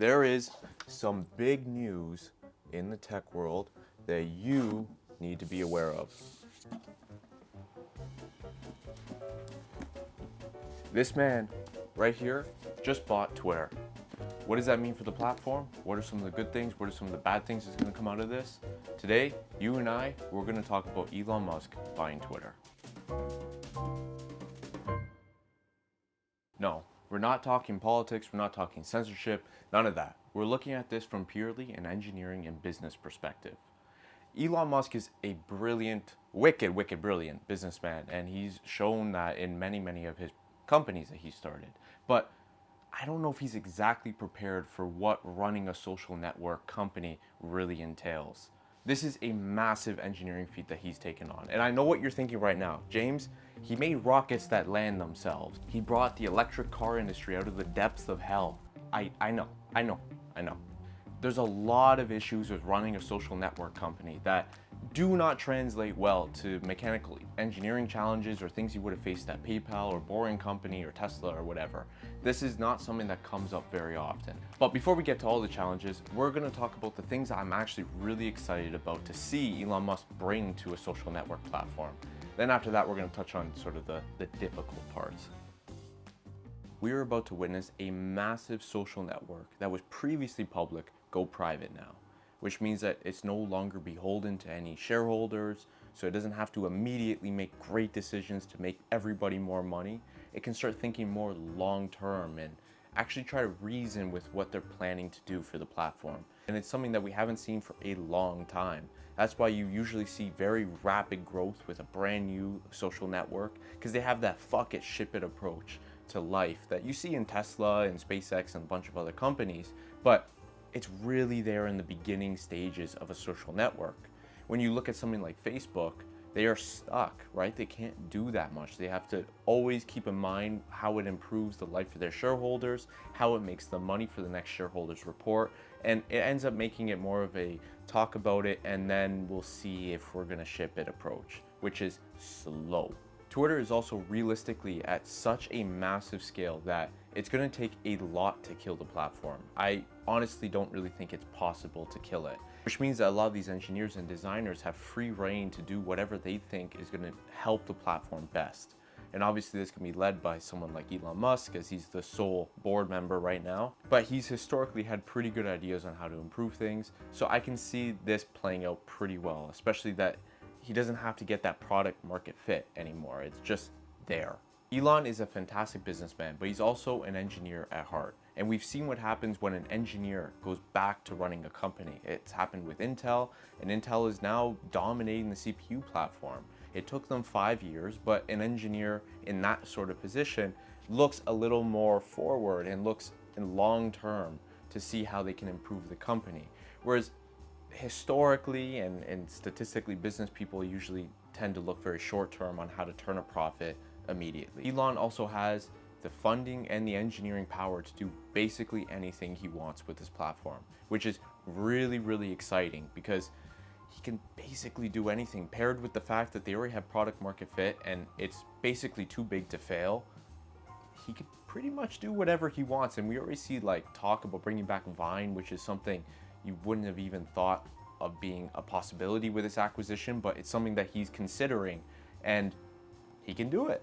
there is some big news in the tech world that you need to be aware of. This man right here just bought Twitter. What does that mean for the platform? What are some of the good things? What are some of the bad things that's going to come out of this? Today, you and we're going to talk about Elon Musk buying Twitter. No, we're not talking politics, we're not talking censorship, none of that. We're looking at this from purely an engineering and business perspective. Elon Musk is a brilliant, wicked brilliant businessman, and he's shown that in many of his companies that he started. But I don't know if he's exactly prepared for what running a social network company really entails. This is a massive engineering feat that he's taken on. And I know what you're thinking right now. James, he made rockets that land themselves. He brought the electric car industry out of the depths of hell. I know. There's a lot of issues with running a social network company that do not translate well to mechanical engineering challenges or things you would have faced at PayPal or Boring Company or Tesla or whatever. This is not something that comes up very often. But before we get to all the challenges, we're going to talk about the things I'm actually really excited about to see Elon Musk bring to a social network platform. Then after that, we're going to touch on sort of the difficult parts. We are about to witness a massive social network that was previously public go private now, which means that it's no longer beholden to any shareholders, so it doesn't have to immediately make great decisions to make everybody more money. It can start thinking more long-term and actually try to reason with what they're planning to do for the platform. And it's something that we haven't seen for a long time. That's why you usually see very rapid growth with a brand new social network, because they have that fuck it, ship it approach to life that you see in Tesla and SpaceX and a bunch of other companies, but it's really there in the beginning stages of a social network. When you look at something like Facebook, they are stuck, right? They can't do that much. They have to always keep in mind how it improves the life of their shareholders, how it makes the money for the next shareholders report, and it ends up making it more of a talk about it and then we'll see if we're gonna ship it approach, which is slow. Twitter is also realistically at such a massive scale that it's going to take a lot to kill the platform. I honestly don't really think it's possible to kill it, which means that a lot of these engineers and designers have free reign to do whatever they think is going to help the platform best. And obviously this can be led by someone like Elon Musk, as he's the sole board member right now, but he's historically had pretty good ideas on how to improve things. So I can see this playing out pretty well, especially that he doesn't have to get that product market fit anymore. It's just there. Elon is a fantastic businessman, but he's also an engineer at heart. And we've seen what happens when an engineer goes back to running a company. It's happened with Intel, and Intel is now dominating the CPU platform. It took them 5 years, but an engineer in that sort of position looks a little more forward and looks in long term to see how they can improve the company. Whereas historically and statistically, business people usually tend to look very short term on how to turn a profit immediately. Elon also has the funding and the engineering power to do basically anything he wants with this platform, which is really exciting because he can basically do anything, paired with the fact that they already have product market fit and it's basically too big to fail. He could pretty much do whatever he wants, and we already see like talk about bringing back Vine, which is something you wouldn't have even thought of being a possibility with this acquisition, but it's something that he's considering and he can do it.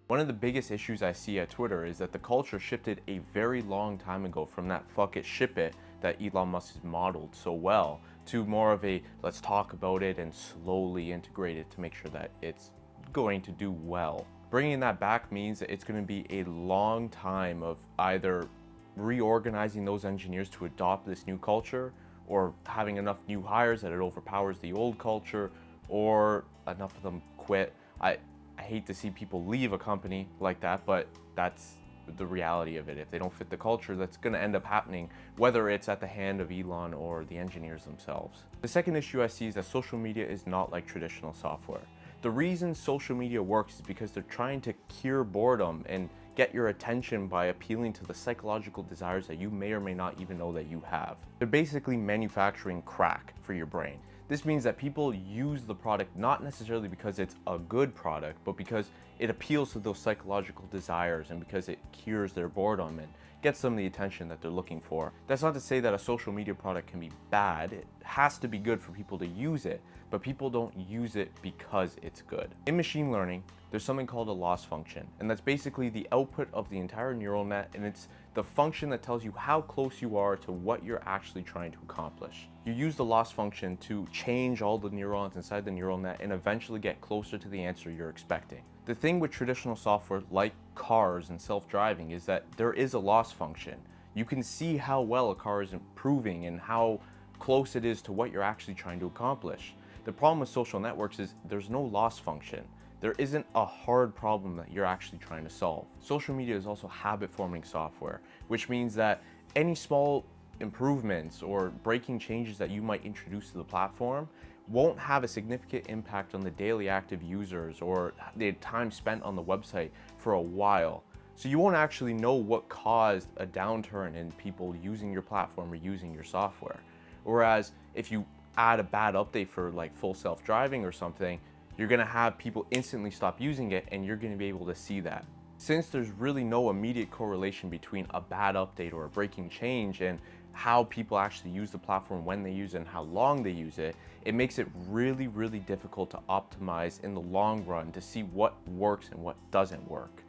One of the biggest issues I see at Twitter is that the culture shifted a very long time ago from that fuck it, ship it that Elon Musk has modeled so well to more of a let's talk about it and slowly integrate it to make sure that it's going to do well. Bringing that back means that it's going to be a long time of either reorganizing those engineers to adopt this new culture, or having enough new hires that it overpowers the old culture, or enough of them quit. I hate to see people leave a company like that, but that's the reality of it. If they don't fit the culture, that's going to end up happening, whether it's at the hand of Elon or the engineers themselves. The second issue I see is that social media is not like traditional software. The reason social media works is because they're trying to cure boredom and get your attention by appealing to the psychological desires that you may or may not even know that you have. They're basically manufacturing crack for your brain. This means that people use the product not necessarily because it's a good product, but because it appeals to those psychological desires, and because it cures their boredom and gets them the attention that they're looking for. That's not to say that a social media product can be bad. It has to be good for people to use it, but people don't use it because it's good. In machine learning, there's something called a loss function, and that's basically the output of the entire neural net, and it's the function that tells you how close you are to what you're actually trying to accomplish. You use the loss function to change all the neurons inside the neural net and eventually get closer to the answer you're expecting. The thing with traditional software like cars and self-driving is that there is a loss function. You can see how well a car is improving and how close it is to what you're actually trying to accomplish. The problem with social networks is there's no loss function. There isn't a hard problem that you're actually trying to solve. Social media is also habit-forming software, which means that any small improvements or breaking changes that you might introduce to the platform won't have a significant impact on the daily active users or the time spent on the website for a while. So you won't actually know what caused a downturn in people using your platform or using your software. Whereas if you add a bad update for like full self-driving or something, you're gonna have people instantly stop using it, and you're gonna be able to see that. Since there's really no immediate correlation between a bad update or a breaking change and how people actually use the platform, when they use it, and how long they use it, it makes it really, really difficult to optimize in the long run to see what works and what doesn't work.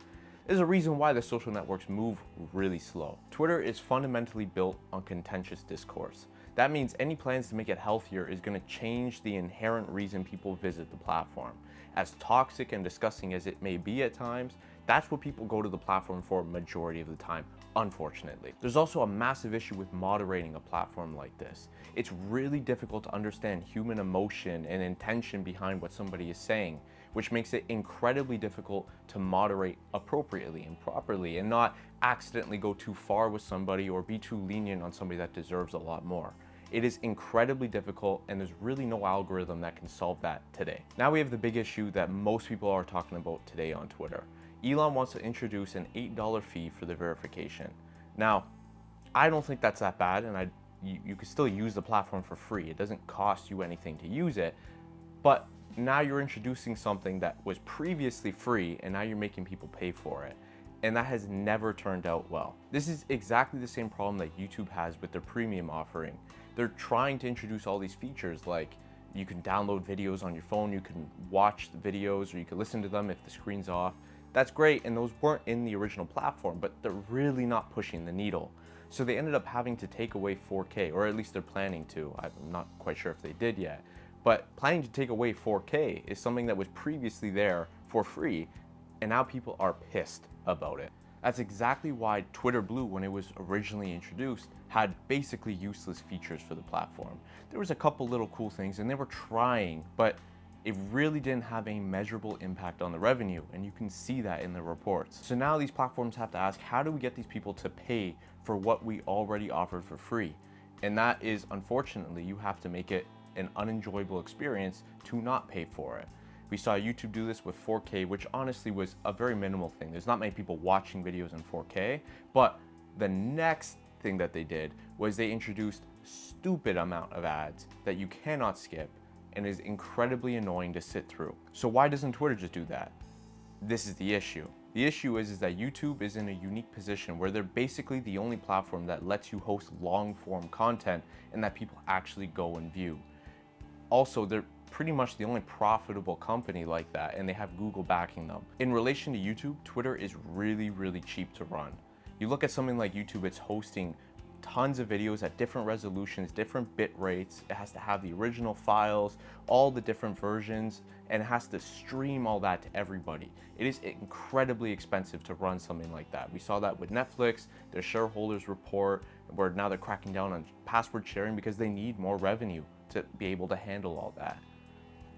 There's a reason why the social networks move really slow. Twitter is fundamentally built on contentious discourse. That means any plans to make it healthier is going to change the inherent reason people visit the platform. As toxic and disgusting as it may be at times, that's what people go to the platform for majority of the time, unfortunately. There's also a massive issue with moderating a platform like this. It's really difficult to understand human emotion and intention behind what somebody is saying, which makes it incredibly difficult to moderate appropriately and properly and not accidentally go too far with somebody or be too lenient on somebody that deserves a lot more. It is incredibly difficult, and there's really no algorithm that can solve that today. Now we have the big issue that most people are talking about today on Twitter. Elon wants to introduce an $8 fee for the verification. Now, I don't think that's that bad, and you can still use the platform for free. It doesn't cost you anything to use it, but now you're introducing something that was previously free, and now you're making people pay for it. And that has never turned out well. This is exactly the same problem that YouTube has with their premium offering. They're trying to introduce all these features like you can download videos on your phone, you can watch the videos, or you can listen to them if the screen's off. That's great, and those weren't in the original platform, but they're really not pushing the needle. So they ended up having to take away 4K, or at least they're planning to. I'm not quite sure if they did yet. But planning to take away 4K is something that was previously there for free, and now people are pissed about it. That's exactly why Twitter Blue, when it was originally introduced, had basically useless features for the platform. There was a couple little cool things, and they were trying, but it really didn't have any measurable impact on the revenue, and you can see that in the reports. So now these platforms have to ask, how do we get these people to pay for what we already offered for free? And that is, unfortunately, you have to make it an unenjoyable experience to not pay for it. We saw YouTube do this with 4K, which honestly was a very minimal thing. There's not many people watching videos in 4K, but the next thing that they did was they introduced stupid amount of ads that you cannot skip and is incredibly annoying to sit through. So why doesn't Twitter just do that? This is the issue. The issue is that YouTube is in a unique position where they're basically the only platform that lets you host long form content and that people actually go and view. Also, they're pretty much the only profitable company like that, and they have Google backing them. In relation to YouTube, Twitter is really, really cheap to run. You look at something like YouTube, it's hosting tons of videos at different resolutions, different bit rates. It has to have the original files, all the different versions, and it has to stream all that to everybody. It is incredibly expensive to run something like that. We saw that with Netflix, their shareholders report, where now they're cracking down on password sharing because they need more revenue to be able to handle all that.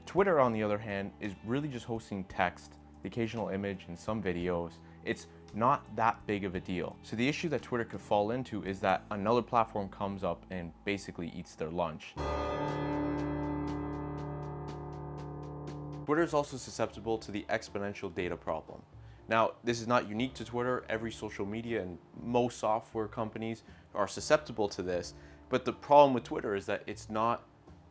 Twitter, on the other hand, is really just hosting text, the occasional image, and some videos. It's not that big of a deal. So the issue that Twitter could fall into is that another platform comes up and basically eats their lunch. Twitter is also susceptible to the exponential data problem. Now, this is not unique to Twitter. Every social media and most software companies are susceptible to this. But the problem with Twitter is that it's not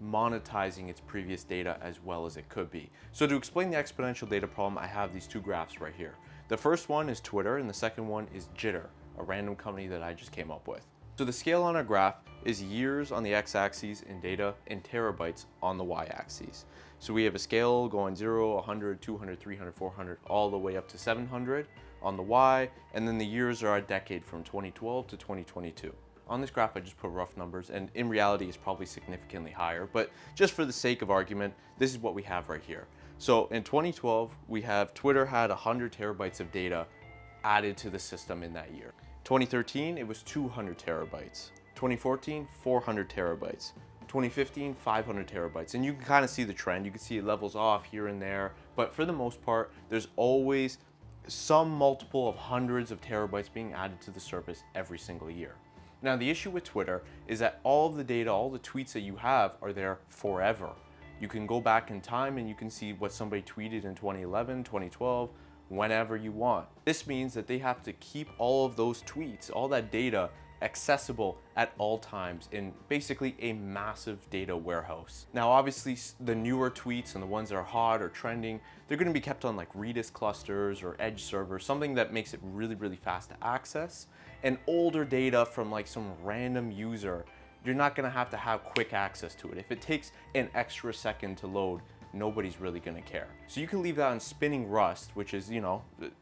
monetizing its previous data as well as it could be. So to explain the exponential data problem, I have these two graphs right here. The first one is Twitter and the second one is Jitter, a random company that I just came up with. So the scale on our graph is years on the x-axis in data and terabytes on the y-axis. So we have a scale going 0, 100, 200, 300, 400, all the way up to 700 on the y, and then the years are a decade from 2012 to 2022. On this graph, I just put rough numbers, and in reality, it's probably significantly higher, but just for the sake of argument, this is what we have right here. So in 2012, we have Twitter had 100 terabytes of data added to the system in that year. 2013, it was 200 terabytes. 2014, 400 terabytes. 2015, 500 terabytes. And you can kind of see the trend. You can see it levels off here and there, but for the most part, there's always some multiple of hundreds of terabytes being added to the surface every single year. Now, the issue with Twitter is that all of the data, all the tweets that you have are there forever. You can go back in time and you can see what somebody tweeted in 2011, 2012, whenever you want. This means that they have to keep all of those tweets, all that data, accessible at all times in basically a massive data warehouse. Now, obviously, the newer tweets and the ones that are hot or trending, they're going to be kept on like Redis clusters or edge servers, something that makes it really, really fast to access. And older data from like some random user, you're not going to have quick access to it. If it takes an extra second to load, nobody's really going to care. So you can leave that on spinning Rust, which is,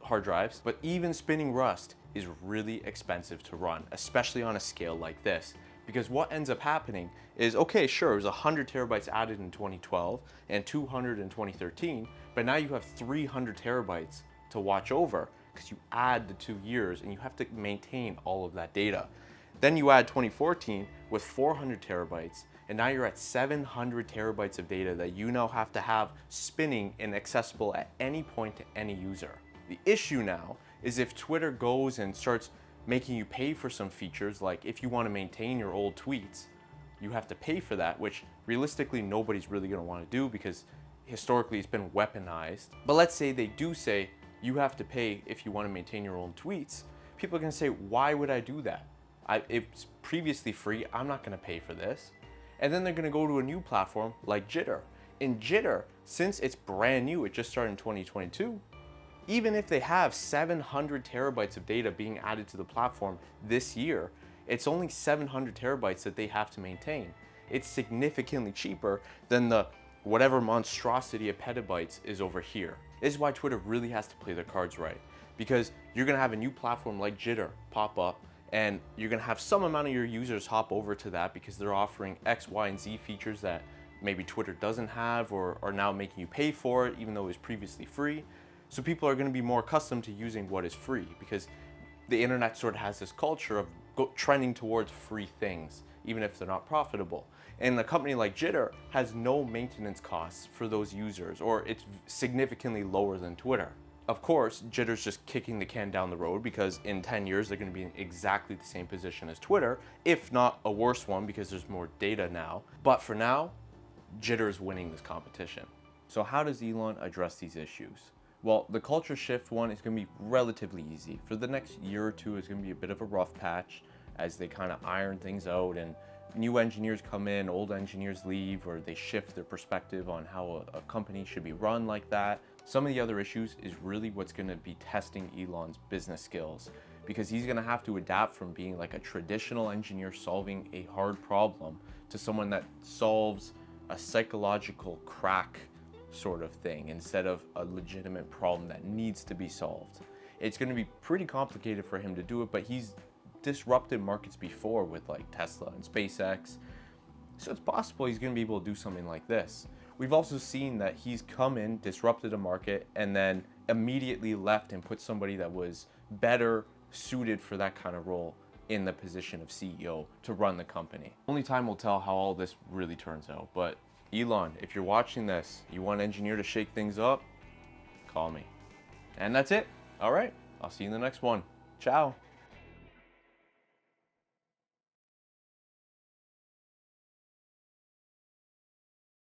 hard drives, but even spinning Rust is really expensive to run, especially on a scale like this. Because what ends up happening is, okay, sure, it was 100 terabytes added in 2012 and 200 in 2013, but now you have 300 terabytes to watch over because you add the 2 years and you have to maintain all of that data. Then you add 2014 with 400 terabytes, and now you're at 700 terabytes of data that you now have to have spinning and accessible at any point to any user. The issue now is if Twitter goes and starts making you pay for some features, like if you want to maintain your old tweets, you have to pay for that, which realistically nobody's really going to want to do because historically it's been weaponized. But let's say they do say you have to pay if you want to maintain your own tweets. People are going to say, why would I do that? It's previously free, I'm not going to pay for this. And then they're going to go to a new platform like Jitter. In Jitter, since it's brand new, it just started in 2022, even if they have 700 terabytes of data being added to the platform this year, it's only 700 terabytes that they have to maintain. It's significantly cheaper than the whatever monstrosity of petabytes is over here. This is why Twitter really has to play their cards right, because you're going to have a new platform like Jitter pop up, and you're going to have some amount of your users hop over to that because they're offering X, Y, and Z features that maybe Twitter doesn't have or are now making you pay for it, even though it was previously free. So people are going to be more accustomed to using what is free because the internet sort of has this culture of trending towards free things, even if they're not profitable. And a company like Jitter has no maintenance costs for those users, or it's significantly lower than Twitter. Of course, Jitter's just kicking the can down the road because in 10 years, they're going to be in exactly the same position as Twitter, if not a worse one because there's more data now. But for now, Jitter is winning this competition. So how does Elon address these issues? Well, the culture shift one is going to be relatively easy. For the next year or two, it's going to be a bit of a rough patch as they kind of iron things out and new engineers come in, old engineers leave, or they shift their perspective on how a company should be run like that. Some of the other issues is really what's going to be testing Elon's business skills, because he's going to have to adapt from being like a traditional engineer solving a hard problem to someone that solves a psychological crack sort of thing instead of a legitimate problem that needs to be solved. It's going to be pretty complicated for him to do it, but he's disrupted markets before with like Tesla and SpaceX, so it's possible he's going to be able to do something like this. We've also seen that he's come in, disrupted a market, and then immediately left and put somebody that was better suited for that kind of role in the position of CEO to run the company. Only time will tell how all this really turns out, but Elon, if you're watching this, you want an engineer to shake things up, call me. And that's it. All right, I'll see you in the next one. Ciao.